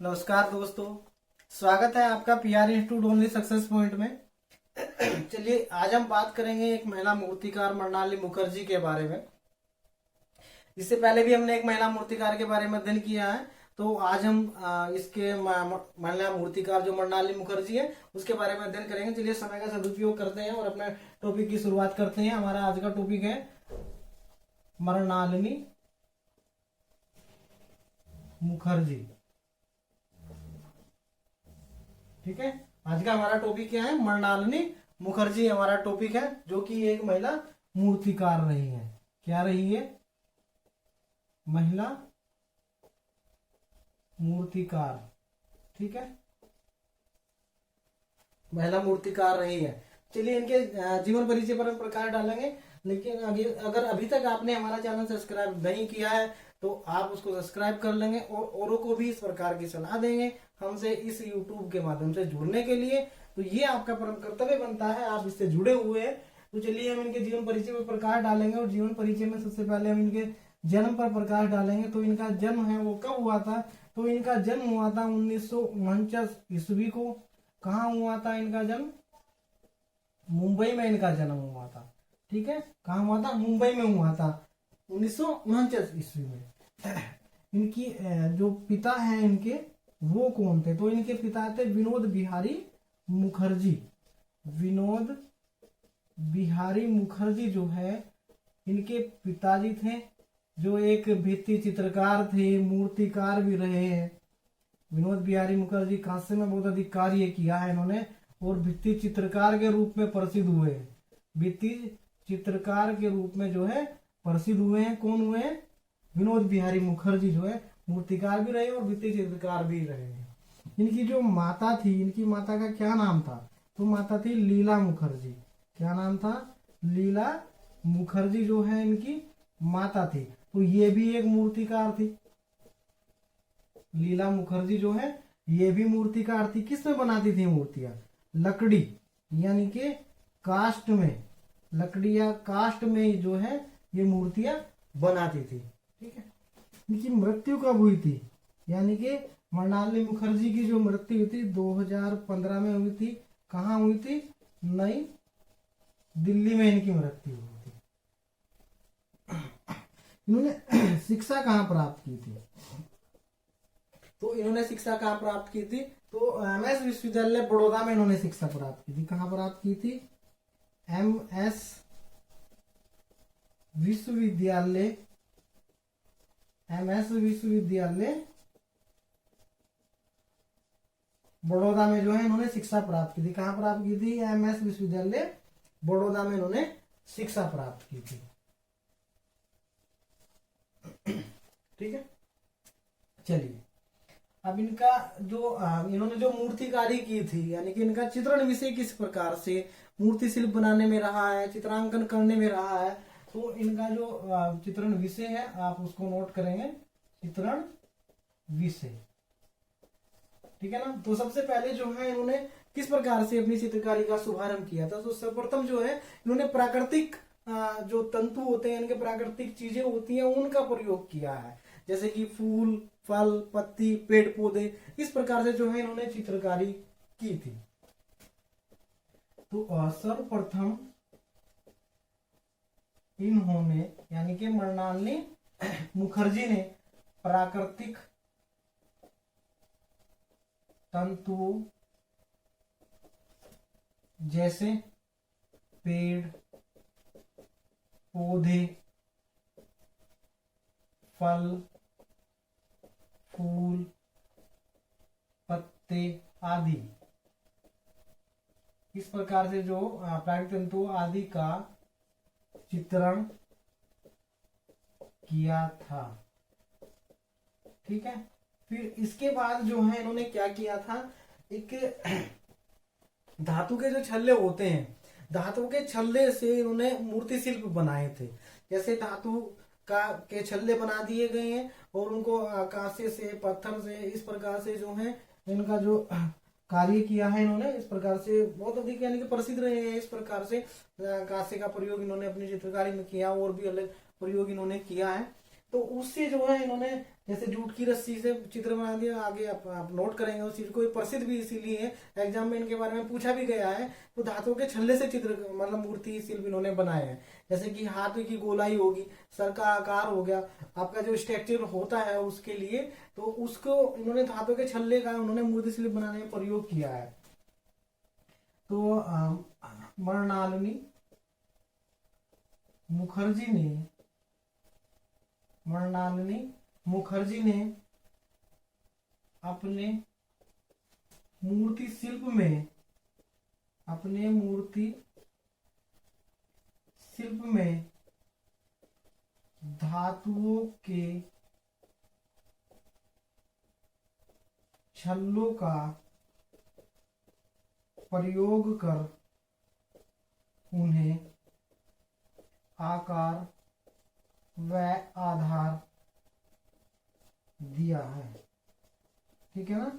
नमस्कार दोस्तों, स्वागत है आपका PR institute only success point में। चलिए आज हम बात करेंगे एक महिला मूर्तिकार मृणालिनी मुखर्जी के बारे में। इससे पहले भी हमने एक महिला मूर्तिकार के बारे में अध्ययन किया है, तो आज हम इसके महिला मूर्तिकार जो मृणालिनी मुखर्जी है उसके बारे में अध्ययन करेंगे। चलिए समय का सदुपयोग करते हैं और अपने टॉपिक की शुरुआत करते हैं। हमारा आज का टॉपिक है मृणालिनी मुखर्जी। ठीक है, आज का हमारा टॉपिक क्या है? मृणालिनी मुखर्जी हमारा टॉपिक है, जो कि एक महिला मूर्तिकार रही है। क्या रही है? महिला मूर्तिकार। ठीक है, महिला मूर्तिकार रही है। चलिए इनके जीवन परिचय पर हम प्रकाश डालेंगे, लेकिन अगर अभी तक आपने हमारा चैनल सब्सक्राइब नहीं किया है तो आप उसको सब्सक्राइब कर लेंगे और औरों को भी इस प्रकार की सलाह देंगे हमसे इस YouTube के माध्यम से जुड़ने के लिए। तो ये आपका परम कर्तव्य बनता है, आप इससे जुड़े हुए हैं। तो चलिए हम इनके जीवन परिचय पर प्रकाश डालेंगे और जीवन परिचय में सबसे पहले हम इनके जन्म पर प्रकाश डालेंगे। तो इनका जन्म है वो कब हुआ था? तो इनका जन्म हुआ था 1949 ईस्वी को। कहाँ हुआ था इनका जन्म? मुंबई में इनका जन्म हुआ था। ठीक है, कहाँ हुआ था? मुंबई में हुआ था 1949 ईस्वी में। इनकी जो पिता है इनके, वो कौन थे? तो इनके पिता थे विनोद बिहारी मुखर्जी। विनोद बिहारी मुखर्जी जो है इनके पिताजी थे, जो एक भित्ति चित्रकार थे, मूर्तिकार भी रहे हैं। विनोद बिहारी मुखर्जी कांस्य में बहुत अधिक कार्य किया है इन्होंने और भित्ति चित्रकार के रूप में प्रसिद्ध हुए हैं। भित्ति चित्रकार के रूप में जो है प्रसिद्ध हुए हैं। कौन हुए हैं? विनोद बिहारी मुखर्जी जो है मूर्तिकार भी रहे और भित्ति चित्रकार भी रहे हैं। इनकी जो माता थी, इनकी माता का क्या नाम था? तो माता थी लीला मुखर्जी। क्या नाम था? लीला मुखर्जी जो है इनकी माता थी। तो ये भी एक मूर्तिकार थी। लीला मुखर्जी जो है ये भी मूर्तिकार थी। किसमें बनाती थी मूर्तियां? लकड़ी यानी कि कास्ट में, लकड़ी या कास्ट में जो है ये मूर्तियां बनाती थी। ठीक है, इनकी मृत्यु कब हुई थी? यानी कि मृणालिनी मुखर्जी की जो मृत्यु हुई थी 2015 में हुई थी। कहाँ हुई थी? नई दिल्ली में इनकी मृत्यु हुई थी। इन्होंने शिक्षा कहाँ प्राप्त की थी? तो इन्होंने शिक्षा कहाँ प्राप्त की थी? तो MS विश्वविद्यालय बड़ौदा में इन्होंने शिक्षा प्राप्त की थी। कहाँ प्राप्त की थी? MS विश्वविद्यालय, MS विश्वविद्यालय बड़ौदा में जो है इन्होंने शिक्षा प्राप्त की थी। कहाँ प्राप्त की थी? MS विश्वविद्यालय बड़ौदा में इन्होंने शिक्षा प्राप्त की थी। ठीक है, चलिए अब इनका जो इन्होंने जो मूर्तिकारी की थी, यानी कि इनका चित्रण विषय किस प्रकार से मूर्ति शिल्प बनाने में रहा है, चित्रांकन करने में रहा है। तो इनका जो चित्रण विषय है आप उसको नोट करेंगे, चित्रण विषय। ठीक है ना। तो सबसे पहले जो है इन्होंने किस प्रकार से अपनी चित्रकारी का शुभारंभ किया था? तो सर्वप्रथम जो है इन्होंने प्राकृतिक जो तंतु होते हैं, इनके प्राकृतिक चीजें होती हैं, उनका प्रयोग किया है। जैसे कि फूल, फल, पत्ती, पेड़ पौधे, इस प्रकार से जो है इन्होंने चित्रकारी की थी। तो सर्वप्रथम इन्होंने यानी कि मृणालिनी मुखर्जी ने प्राकृतिक तंतु जैसे पेड़ पौधे, फल, फूल, पत्ते आदि, इस प्रकार से जो प्राकृतिक तंतु आदि का चित्रण किया था। ठीक है, फिर इसके बाद जो है इन्होंने क्या किया था? एक धातु के जो छल्ले होते हैं, धातु के छल्ले से इन्होंने मूर्ति शिल्प बनाए थे। जैसे धातु के छल्ले बना दिए गए हैं और उनको कांसे से, पत्थर से, इस प्रकार से जो है इनका जो कार्य किया है इन्होंने, इस प्रकार से बहुत अधिक यानी कि प्रसिद्ध रहे हैं। इस प्रकार से कांसे का प्रयोग इन्होंने अपनी चित्रकारी में किया और भी अलग प्रयोग इन्होंने किया है। तो उससे जो है इन्होंने जैसे जूट की रस्सी से चित्र बना दिया। आगे आप नोट करेंगे उस चीज को, ये प्रसिद्ध भी इसीलिए है, एग्जाम में इनके बारे में पूछा भी गया है। तो धातु के छल्ले से चित्र मतलब मूर्ति शिल्प इन्होंने बनाए हैं। जैसे कि हाथ की गोलाई होगी, सर का आकार हो गया, आपका जो स्ट्रक्चर होता है उसके लिए, तो उसको इन्होंने धातु के छल्ले का उन्होंने मूर्ति शिल्प बनाने में प्रयोग किया है। तो मृणालिनी मुखर्जी ने अपने मूर्ति शिल्प में धातुओं के छल्लों का प्रयोग कर उन्हें आकार व आधार दिया है। ठीक है ना,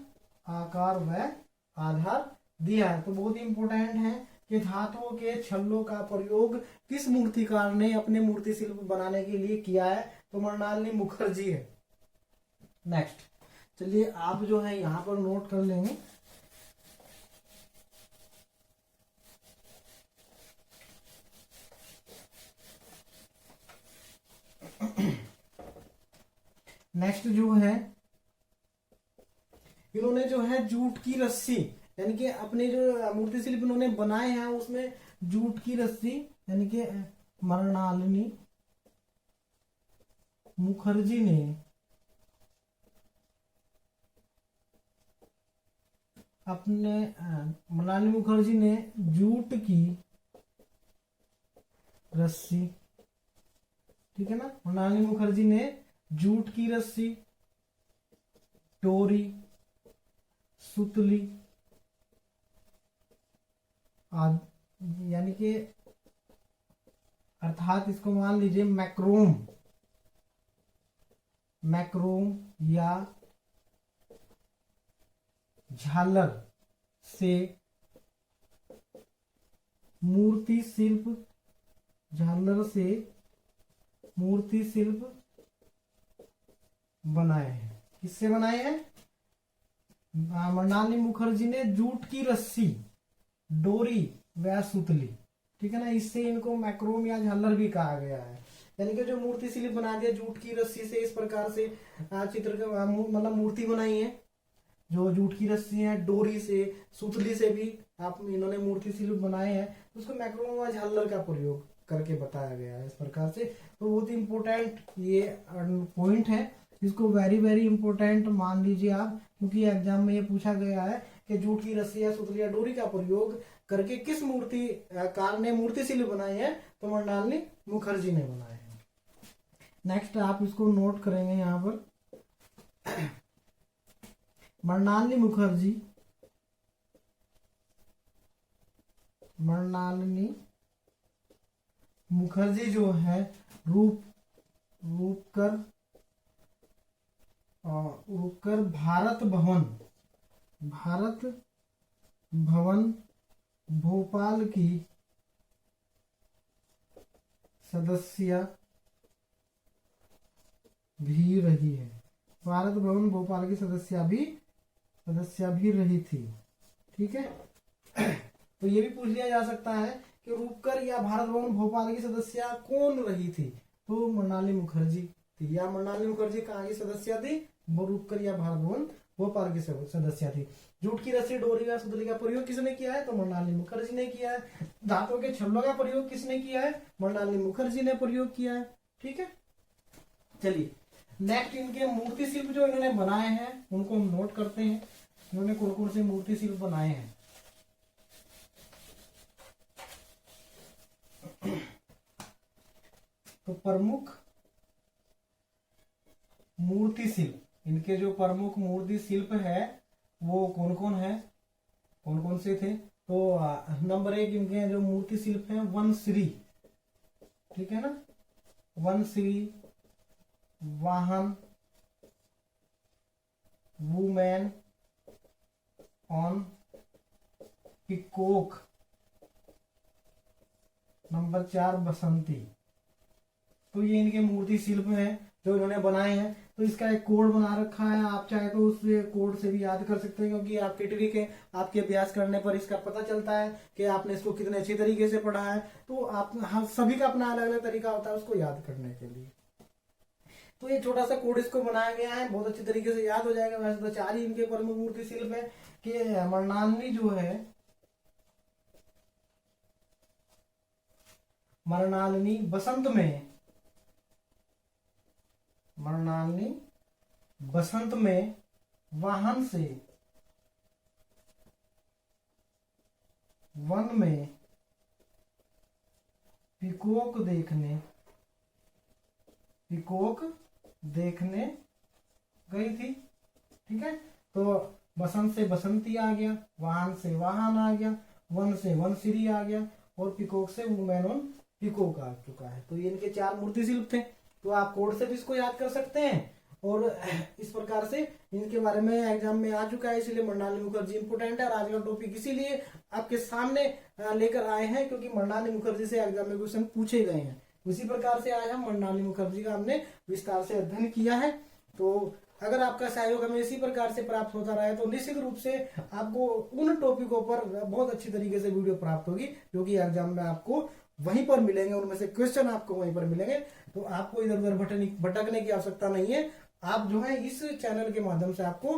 आकार व आधार दिया है। तो बहुत इंपॉर्टेंट है कि धातुओं के छल्लों का प्रयोग किस मूर्तिकार ने अपने मूर्ति शिल्प बनाने के लिए किया है, तो मृणालिनी मुखर्जी है। नेक्स्ट चलिए आप जो है यहां पर नोट कर लेंगे। नेक्स्ट जो है इन्होंने जो है जूट की रस्सी, यानी कि अपने जो मूर्ति शिल्प इन्होंने बनाए हैं उसमें जूट की रस्सी, यानी कि मृणालिनी मुखर्जी ने जूट की रस्सी, ठीक है ना, मृणालिनी मुखर्जी ने जूट की रस्सी, डोरी, सुतली आदि, यानी कि अर्थात इसको मान लीजिए मैक्रोम या झालर से मूर्ति शिल्प बनाए हैं। किससे बनाए हैं? मृणालिनी मुखर्जी ने जूट की रस्सी, डोरी व सुतली, ठीक है ना, इससे इनको मैक्रोम या झालर भी कहा गया है। यानी कि जो मूर्ति शिल्प बना दिया जूट की रस्सी से, इस प्रकार से चित्र का मतलब मूर्ति बनाई है। जो जूट की रस्सी है, डोरी से, सुतली से भी आप इन्होंने मूर्ति शिल्प बनाए हैं, उसको मैक्रोम या झालर का प्रयोग करके बताया गया है इस प्रकार से। तो बहुत इंपॉर्टेंट ये पॉइंट है, इसको वेरी वेरी इंपॉर्टेंट मान लीजिए आप, क्योंकि एग्जाम में ये पूछा गया है कि जूट की रस्सी या सुतली या डोरी का प्रयोग करके किस मूर्ति कार ने मूर्ति शिल्प बनाई है, तो मृणालिनी मुखर्जी ने बनाए हैं। नेक्स्ट आप इसको नोट करेंगे यहाँ पर, मृणालिनी मुखर्जी जो है रूपकर भारत भवन भोपाल की सदस्य भी रही है। भारत भवन भोपाल की सदस्य भी रही थी। ठीक है, तो ये भी पूछ लिया जा सकता है कि रूपकर या भारत भवन भोपाल की सदस्य कौन रही थी, तो मृणालिनी मुखर्जी थी। या मृणालिनी मुखर्जी कहाँ की सदस्य थी? रूपकर या भारत भवन भोपाल की सदस्य थी। जूट की रस्सी, डोरी या सुतली का प्रयोग किसने किया है? तो मृणालिनी मुखर्जी ने किया है। धातु के छल्लों का प्रयोग किसने किया है? मृणालिनी मुखर्जी ने प्रयोग किया है। ठीक है, चलिए नेक्स्ट इनके मूर्ति शिल्प जो इन्होंने बनाए हैं उनको हम नोट करते हैं। इन्होंने कौन कौन से मूर्ति शिल्प बनाए हैं? तो प्रमुख मूर्ति शिल्प, इनके जो प्रमुख मूर्ति शिल्प है वो कौन कौन से थे? तो नंबर 1 इनके जो मूर्ति शिल्प है वनश्री, ठीक है ना, वनश्री, वाहन, वुमेन ऑन पिकॉक, नंबर 4 बसंती। तो ये इनके मूर्ति शिल्प हैं जो इन्होंने बनाए हैं। तो इसका एक कोड बना रखा है, आप चाहे तो उस कोड से भी याद कर सकते हैं, क्योंकि आपके ट्रिक है, आपके अभ्यास करने पर इसका पता चलता है कि आपने इसको कितने अच्छी तरीके से पढ़ा है। तो आप सभी का अपना अलग अलग तरीका होता है उसको याद करने के लिए। तो ये छोटा सा कोड इसको बनाया गया है, बहुत अच्छी तरीके से याद हो जाएगा। वैसे तो 4 ही इनके प्रमुख मूर्ति शिल्प है कि मृणालिनी जो है, मृणालिनी बसंत में, मृणालिनी बसंत में वाहन से वन में पिकॉक देखने गई थी। ठीक है, तो बसंत से बसंती आ गया, वाहन से वाहन आ गया, वन से वनश्री आ गया, और पिकॉक से वुमेन ऑन पिकॉक आ चुका है। तो ये इनके 4 मूर्ति शिल्प थे। तो आप कोड से भी इसको याद कर सकते हैं, और इस प्रकार से इनके बारे में एग्जाम में आ चुका है, इसलिए मृणालिनी मुखर्जी इंपोर्टेंट है। और आज का टॉपिक इसीलिए आपके सामने लेकर आए हैं क्योंकि मृणालिनी मुखर्जी से एग्जाम में क्वेश्चन पूछे गए हैं। उसी प्रकार से आज हम मृणालिनी मुखर्जी का हमने विस्तार से अध्ययन किया है। तो अगर आपका सहयोग हमें इसी प्रकार से प्राप्त होता रहे तो निश्चित रूप से आपको उन टॉपिकों पर बहुत अच्छी तरीके से वीडियो प्राप्त होगी, जो कि एग्जाम में आपको वहीं पर मिलेंगे, उनमें से क्वेश्चन आपको वहीं पर मिलेंगे। तो आपको इधर उधर भटकने की आवश्यकता नहीं है। आप जो है इस चैनल के माध्यम से आपको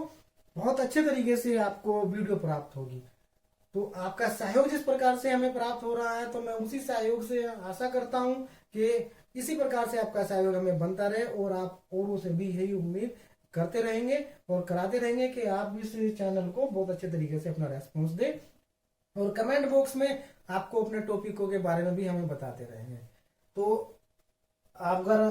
बहुत अच्छे तरीके से आपको वीडियो प्राप्त होगी। तो आपका सहयोग जिस प्रकार से हमें प्राप्त हो रहा है, तो मैं उसी सहयोग से आशा करता हूं कि इसी प्रकार से आपका सहयोग हमें बनता रहे, और आप औरों से भी यही उम्मीद करते रहेंगे और कराते रहेंगे कि आप इस चैनल को बहुत अच्छे तरीके से अपना रेस्पॉन्स दें, और कमेंट बॉक्स में आपको अपने टॉपिकों के बारे में भी हमें बताते रहेंगे। तो अगर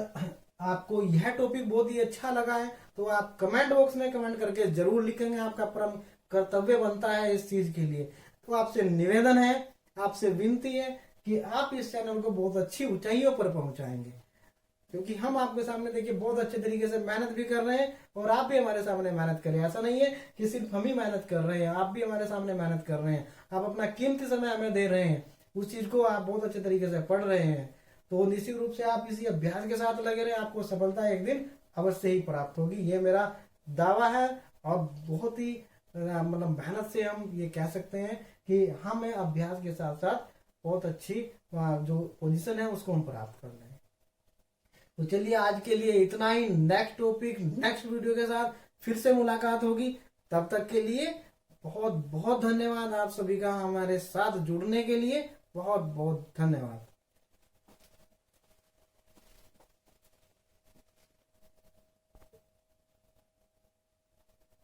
आपको यह टॉपिक बहुत ही अच्छा लगा है तो आप कमेंट बॉक्स में कमेंट करके जरूर लिखेंगे, आपका परम कर्तव्य बनता है इस चीज के लिए। तो आपसे निवेदन है, आपसे विनती है कि आप इस चैनल को बहुत अच्छी ऊंचाइयों पर पहुंचाएंगे, क्योंकि हम आपके सामने देखिए बहुत अच्छे तरीके से मेहनत भी कर रहे हैं, और आप भी हमारे सामने मेहनत करें। ऐसा नहीं है कि सिर्फ हम ही मेहनत कर रहे हैं, आप भी हमारे सामने मेहनत कर रहे हैं, आप अपना कीमती समय हमें दे रहे हैं, उस चीज को आप बहुत अच्छे तरीके से पढ़ रहे हैं। तो निश्चित रूप से आप इसी अभ्यास के साथ लगे रहे, आपको सफलता एक दिन अवश्य ही प्राप्त होगी, ये मेरा दावा है। और बहुत ही मतलब मेहनत से हम ये कह सकते हैं कि हमें अभ्यास के साथ साथ बहुत अच्छी जो पोजीशन है उसको हम प्राप्त कर लें। तो चलिए आज के लिए इतना ही। नेक्स्ट टॉपिक नेक्स्ट वीडियो के साथ फिर से मुलाकात होगी। तब तक के लिए बहुत बहुत धन्यवाद आप सभी का हमारे साथ जुड़ने के लिए। बहुत बहुत धन्यवाद।